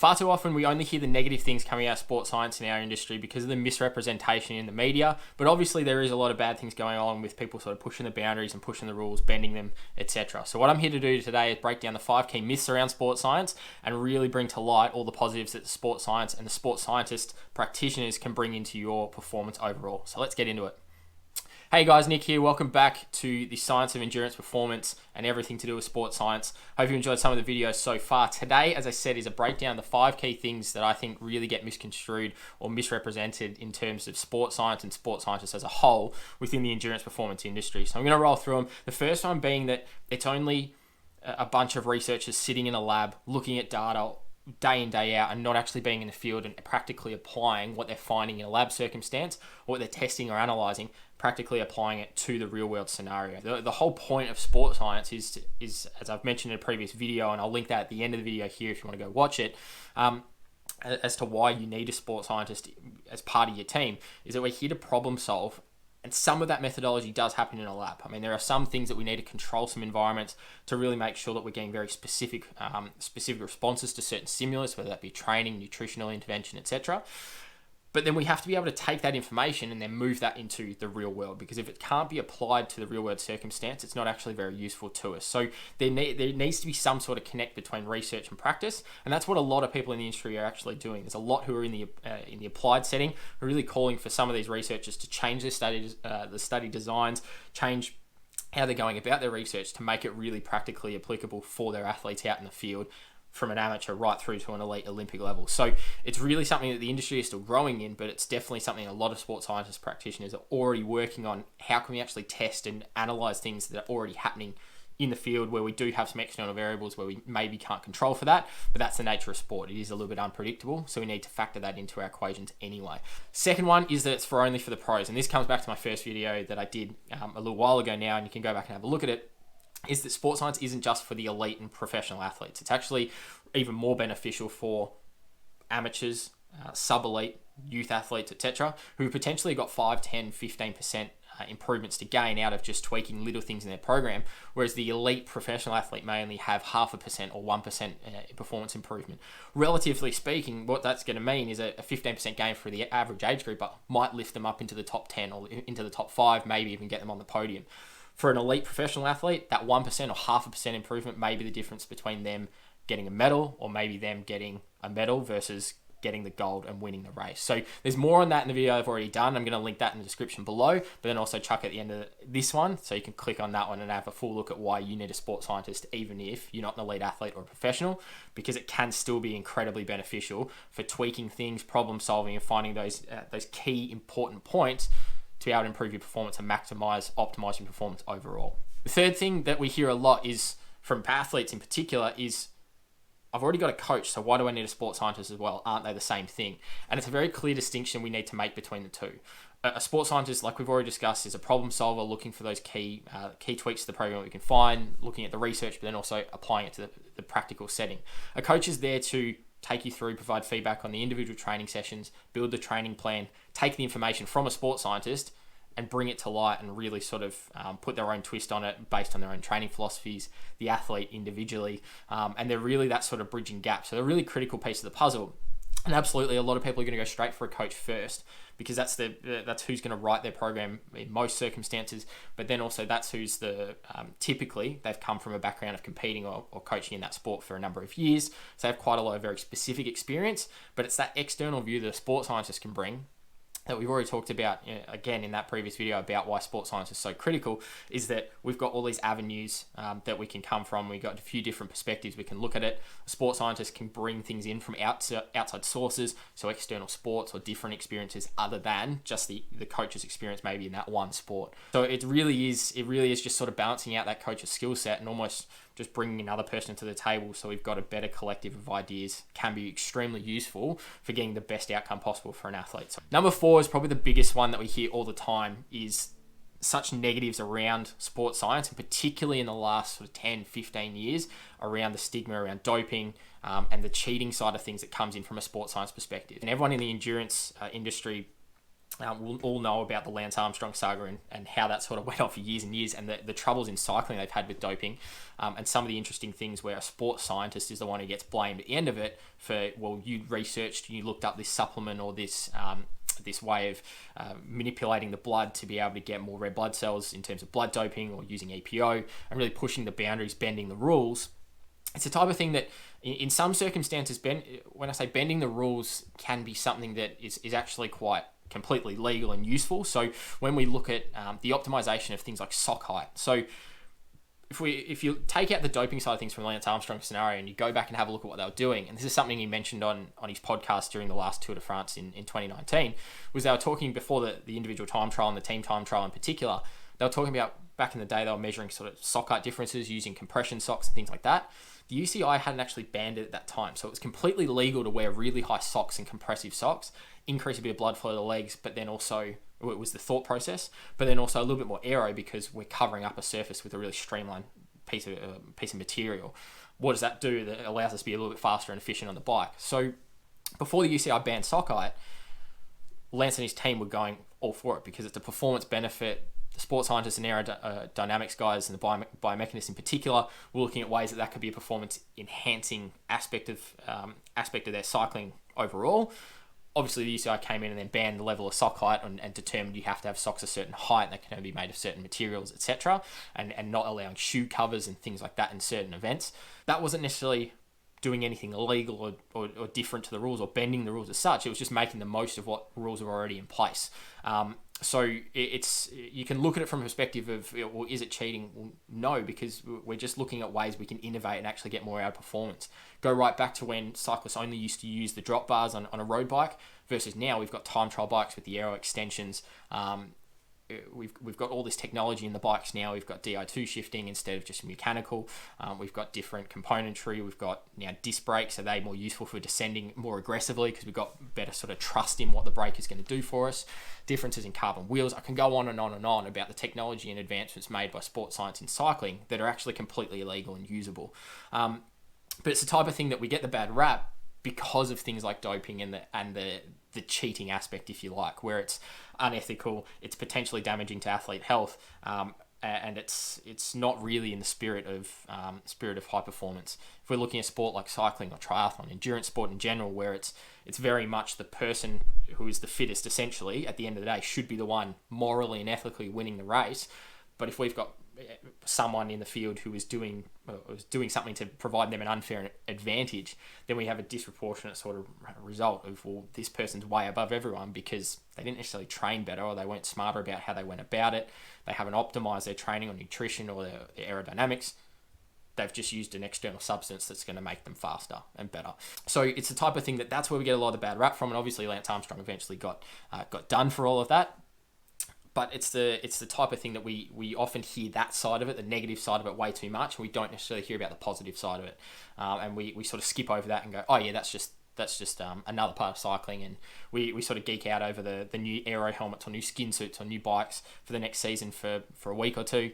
Far too often, we only hear the negative things coming out of sports science in our industry because of the misrepresentation in the media. But obviously, there is a lot of bad things going on with people sort of pushing the boundaries and pushing the rules, bending them, etc. So what I'm here to do today is break down the 5 key myths around sports science and really bring to light all the positives that the sports science and the sports scientist practitioners can bring into your performance overall. So let's get into it. Hey guys, Nick here. Welcome back to the Science of Endurance Performance and everything to do with sports science. Hope you enjoyed some of the videos so far. Today, as I said, is a breakdown of the 5 key things that I think really get misconstrued or misrepresented in terms of sports science and sports scientists as a whole within the endurance performance industry. So I'm going to roll through them. The first one being that it's only a bunch of researchers sitting in a lab looking at data day in, day out, and not actually being in the field and practically applying what they're finding in a lab circumstance or what they're testing or analyzing, practically applying it to the real world scenario. The whole point of sports science is, as I've mentioned in a previous video, and I'll link that at the end of the video here if you want to go watch it, as to why you need a sports scientist as part of your team, is that we're here to problem solve. And some of that methodology does happen in a lab. I mean, there are some things that we need to control some environments to really make sure that we're getting very specific responses to certain stimulus, whether that be training, nutritional intervention, etc. But then we have to be able to take that information and then move that into the real world, because if it can't be applied to the real world circumstance, it's not actually very useful to us. So there needs to be some sort of connect between research and practice, and that's what a lot of people in the industry are actually doing. There's a lot who are in the applied setting who are really calling for some of these researchers to change their study designs, change how they're going about their research to make it really practically applicable for their athletes out in the field, from an amateur right through to an elite Olympic level. So it's really something that the industry is still growing in, but it's definitely something a lot of sports scientists practitioners are already working on. How can we actually test and analyze things that are already happening in the field, where we do have some external variables where we maybe can't control for that, but that's the nature of sport. It is a little bit unpredictable, so we need to factor that into our equations anyway. Second one is that it's only for the pros, and this comes back to my first video that I did a little while ago now, and you can go back and have a look at it. Is that sports science isn't just for the elite and professional athletes. It's actually even more beneficial for amateurs, sub-elite, youth athletes, etc., who potentially got 5, 10, 15% improvements to gain out of just tweaking little things in their program, whereas the elite professional athlete may only have 0.5% or 1% performance improvement. Relatively speaking, what that's going to mean is a 15% gain for the average age group, but might lift them up into the top 10 or into the top 5, maybe even get them on the podium. For an elite professional athlete, that 1% or 0.5% improvement may be the difference between them getting a medal or maybe them getting a medal versus getting the gold and winning the race. So there's more on that in the video I've already done. I'm going to link that in the description below, but then also chuck at the end of this one so you can click on that one and have a full look at why you need a sports scientist even if you're not an elite athlete or a professional, because it can still be incredibly beneficial for tweaking things, problem solving, and finding those key important points to be able to improve your performance and optimize your performance overall. The third thing that we hear a lot is from athletes in particular is, I've already got a coach, so why do I need a sports scientist as well? Aren't they the same thing? And it's a very clear distinction we need to make between the two. A sports scientist, like we've already discussed, is a problem solver looking for those key tweaks to the program that we can find, looking at the research, but then also applying it to the practical setting. A coach is there to take you through, provide feedback on the individual training sessions, build the training plan, take the information from a sports scientist and bring it to light and really sort of put their own twist on it based on their own training philosophies, the athlete individually, and they're really that sort of bridging gap. So they're a really critical piece of the puzzle. And absolutely, a lot of people are going to go straight for a coach first because that's who's going to write their program in most circumstances. But then also that's who's typically they've come from a background of competing or coaching in that sport for a number of years. So they have quite a lot of very specific experience, but it's that external view that a sports scientist can bring that we've already talked about, again, in that previous video about why sports science is so critical, is that we've got all these avenues that we can come from. We've got a few different perspectives we can look at it. A sports scientist can bring things in from outside sources, so external sports or different experiences other than just the coach's experience maybe in that one sport. So it really is just sort of balancing out that coach's skill set and almost just bringing another person to the table so we've got a better collective of ideas can be extremely useful for getting the best outcome possible for an athlete. So number 4 is probably the biggest one that we hear all the time, is such negatives around sports science, and particularly in the last sort of 10, 15 years around the stigma around doping and the cheating side of things that comes in from a sports science perspective. And everyone in the endurance industry we'll all know about the Lance Armstrong saga and how that sort of went on for years and years, and the troubles in cycling they've had with doping, and some of the interesting things where a sports scientist is the one who gets blamed at the end of it for, well, you researched, you looked up this supplement or this way of manipulating the blood to be able to get more red blood cells in terms of blood doping, or using EPO, and really pushing the boundaries, bending the rules. It's the type of thing that in some circumstances, when I say bending the rules, can be something that is actually quite completely legal and useful. So when we look at the optimization of things like sock height, so if you take out the doping side of things from Lance Armstrong's scenario and you go back and have a look at what they were doing, and this is something he mentioned on his podcast during the last Tour de France in 2019, was they were talking before the individual time trial and the team time trial in particular, they were talking about back in the day they were measuring sort of sock height differences using compression socks and things like that. The UCI hadn't actually banned it at that time, so it was completely legal to wear really high socks and compressive socks, increase a bit of blood flow to the legs, but then also, it was the thought process, but then also a little bit more aero because we're covering up a surface with a really streamlined piece of material. What does that do? That allows us to be a little bit faster and efficient on the bike. So before the UCI banned sock height, Lance and his team were going all for it because it's a performance benefit. The sports scientists and aerodynamics guys and the biomechanists in particular were looking at ways that could be a performance enhancing aspect of their cycling overall. Obviously, the UCI came in and then banned the level of sock height and determined you have to have socks a certain height and they can only be made of certain materials, etc., and not allowing shoe covers and things like that in certain events. That wasn't necessarily doing anything illegal or different to the rules or bending the rules as such. It was just making the most of what rules are already in place. So you can look at it from a perspective of, well, is it cheating? Well, no, because we're just looking at ways we can innovate and actually get more out of performance. Go right back to when cyclists only used to use the drop bars on a road bike versus now we've got time trial bikes with the aero extensions. We've got all this technology in the bikes now. We've got Di2 shifting instead of just mechanical. We've got different componentry. We've got now disc brakes. Are they more useful for descending more aggressively because we've got better sort of trust in what the brake is going to do for us? Differences in carbon wheels. I can go on and on and on about the technology and advancements made by sports science in cycling that are actually completely illegal and usable. But it's the type of thing that we get the bad rap because of things like doping and the cheating aspect, if you like, where it's unethical, it's potentially damaging to athlete health, and it's not really in the spirit of high performance. If we're looking at sport like cycling or triathlon, endurance sport in general, where it's very much the person who is the fittest, essentially, at the end of the day, should be the one morally and ethically winning the race. But if we've got someone in the field who is doing something to provide them an unfair advantage, then we have a disproportionate sort of result of, well, this person's way above everyone because they didn't necessarily train better or they weren't smarter about how they went about it. They haven't optimized their training or nutrition or their aerodynamics. They've just used an external substance that's going to make them faster and better. So it's the type of thing that's where we get a lot of the bad rap from. And obviously Lance Armstrong eventually got done for all of that. But it's the type of thing that we often hear that side of it, the negative side of it, way too much, and we don't necessarily hear about the positive side of it. And we sort of skip over that and go, oh yeah, that's just another part of cycling, and we sort of geek out over the new aero helmets or new skin suits or new bikes for the next season for a week or two,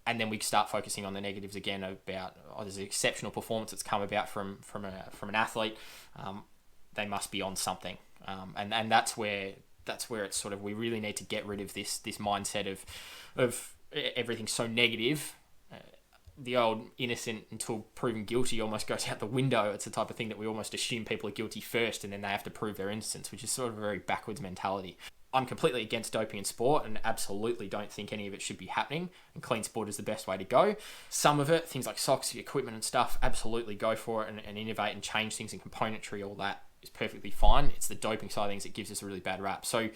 and then we start focusing on the negatives again about, oh, there's an exceptional performance that's come about from an athlete. They must be on something, and that's where it's sort of, we really need to get rid of this mindset of everything so negative. The old innocent until proven guilty almost goes out the window. It's the type of thing that we almost assume people are guilty first and then they have to prove their innocence, which is sort of a very backwards mentality. I'm completely against doping in sport and absolutely don't think any of it should be happening, and clean sport is the best way to go. Some of it, things like socks, equipment and stuff, absolutely go for it and innovate and change things in componentry, all that is perfectly fine. It's the doping side of things that gives us a really bad rap. So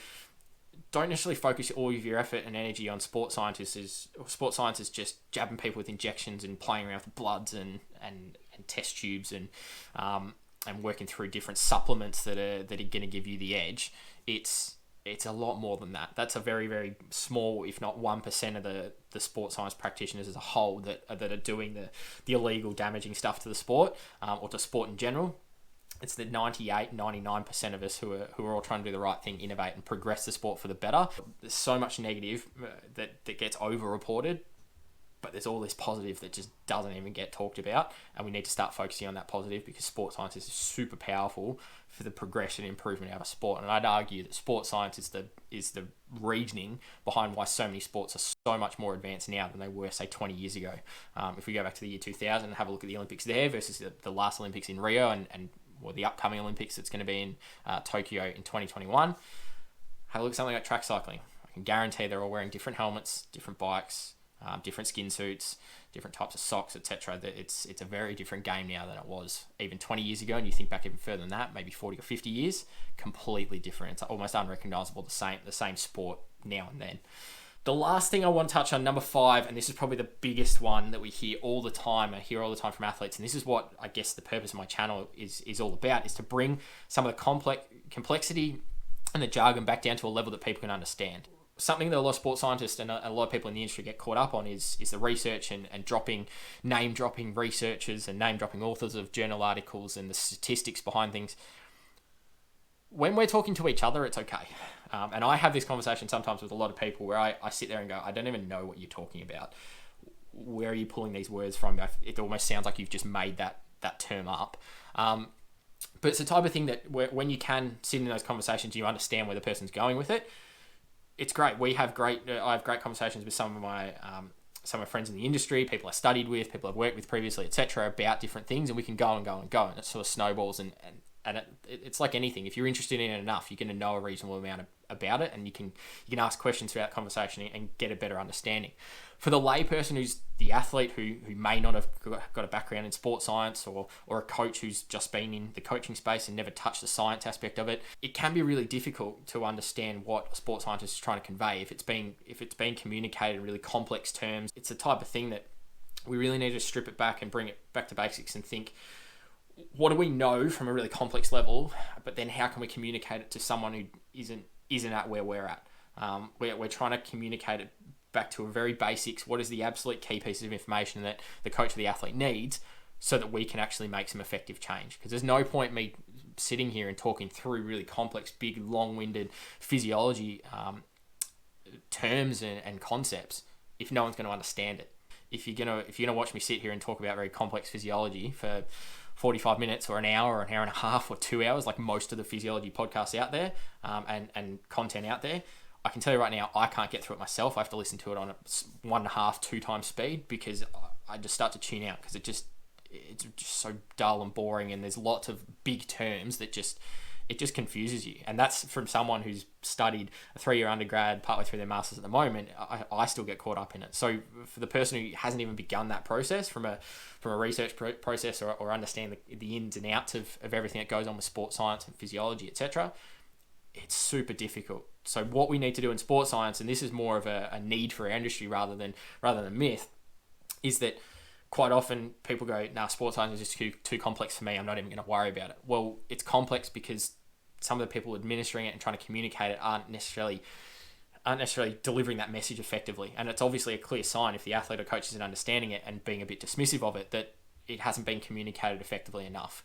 don't necessarily focus all of your effort and energy on sports scientists. Sports science is just jabbing people with injections and playing around with bloods and test tubes and working through different supplements that are going to give you the edge. It's a lot more than that. That's a very, very small, if not 1% of the sports science practitioners as a whole that are doing the illegal, damaging stuff to the sport or to sport in general. It's the 99% of us who are all trying to do the right thing, innovate and progress the sport for the better. There's so much negative that gets over-reported. But there's all this positive that just doesn't even get talked about, and we need to start focusing on that positive, because sports science is super powerful for the progression and improvement of a sport. And I'd argue that sports science is the reasoning behind why so many sports are so much more advanced now than they were, say, 20 years ago. If we go back to the year 2000 and have a look at the Olympics there versus the last Olympics in Rio and the upcoming Olympics that's going to be in Tokyo in 2021, have a look at something like track cycling. I can guarantee they're all wearing different helmets, different bikes, different skin suits, different types of socks, etc. It's a very different game now than it was even 20 years ago. And you think back even further than that, maybe 40 or 50 years, completely different. It's almost unrecognizable, the same sport now and then. The last thing I want to touch on, number 5, and this is probably the biggest one that we hear all the time. I hear all the time from athletes, and this is what I guess the purpose of my channel is all about, is to bring some of the complexity and the jargon back down to a level that people can understand. Something that a lot of sports scientists and a lot of people in the industry get caught up on is the research and name-dropping researchers and name-dropping authors of journal articles and the statistics behind things. When we're talking to each other, it's okay. And I have this conversation sometimes with a lot of people where I sit there and go, I don't even know what you're talking about. Where are you pulling these words from? It almost sounds like you've just made that term up. But it's the type of thing that when you can sit in those conversations, you understand where the person's going with it. It's great. I have great conversations with some of my friends in the industry, people I studied with, people I've worked with previously, etc., about different things, and we can go and go and go, and it sort of snowballs. And it's like anything. If you're interested in it enough, you're going to know a reasonable amount about it, and you can ask questions throughout the conversation and get a better understanding. For the layperson who's the athlete who may not have got a background in sports science, or a coach who's just been in the coaching space and never touched the science aspect of it, it can be really difficult to understand what a sports scientist is trying to convey. If it's being communicated in really complex terms, it's the type of thing that we really need to strip it back and bring it back to basics and think, what do we know from a really complex level, but then how can we communicate it to someone who isn't at where we're at? We're trying to communicate it back to a very basics. What is the absolute key pieces of information that the coach or the athlete needs so that we can actually make some effective change? Because there's no point me sitting here and talking through really complex, big, long-winded physiology terms and concepts if no one's going to understand it. If you're gonna watch me sit here and talk about very complex physiology for 45 minutes or an hour or an hour and a half or 2 hours, like most of the physiology podcasts out there, and content out there, I can tell you right now, I can't get through it myself. I have to listen to it on a 1.5, 2 times speed, because I just start to tune out, because it's just so dull and boring, and there's lots of big terms that it just confuses you. And that's from someone who's studied a 3-year undergrad, partway through their masters at the moment. I still get caught up in it. So for the person who hasn't even begun that process from a research process or understand the ins and outs of everything that goes on with sports science and physiology, etc., it's super difficult. So what we need to do in sports science, and this is more of a need for our industry rather than a myth, is that quite often people go, nah, sports science is just too complex for me, I'm not even going to worry about it. Well, it's complex because some of the people administering it and trying to communicate it aren't necessarily delivering that message effectively. And it's obviously a clear sign, if the athlete or coach isn't understanding it and being a bit dismissive of it, that it hasn't been communicated effectively enough.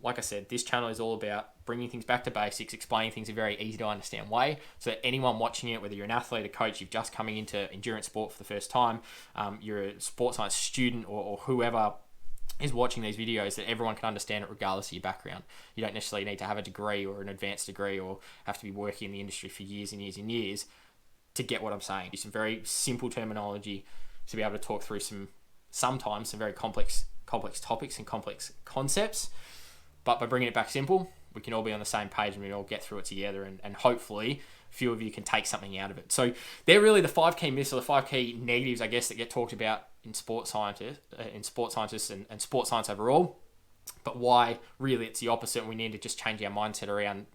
Like I said, this channel is all about bringing things back to basics, explaining things in a very easy to understand way, so that anyone watching it, whether you're an athlete, a coach, you've just coming into endurance sport for the first time, you're a sports science student, or whoever is watching these videos, that everyone can understand it regardless of your background. You don't necessarily need to have a degree or an advanced degree or have to be working in the industry for years and years and years to get what I'm saying. Use some very simple terminology to be able to talk through sometimes some very complex topics and complex concepts. But by bringing it back simple, we can all be on the same page and we all get through it together, and hopefully a few of you can take something out of it. So they're really the 5 key myths, or the 5 key negatives, I guess, that get talked about in sports scientists and sports science overall. But why really it's the opposite, and we need to just change our mindset around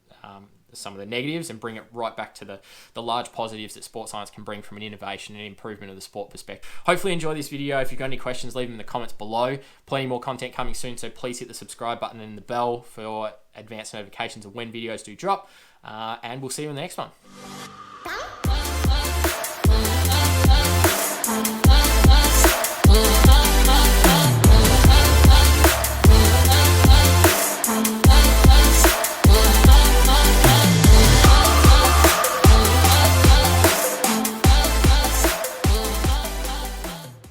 some of the negatives and bring it right back to the large positives that sports science can bring from an innovation and improvement of the sport perspective. Hopefully enjoy this video. If you've got any questions, leave them in the comments below. Plenty more content coming soon, so please hit the subscribe button and the bell for advanced notifications of when videos do drop. And we'll see you in the next one.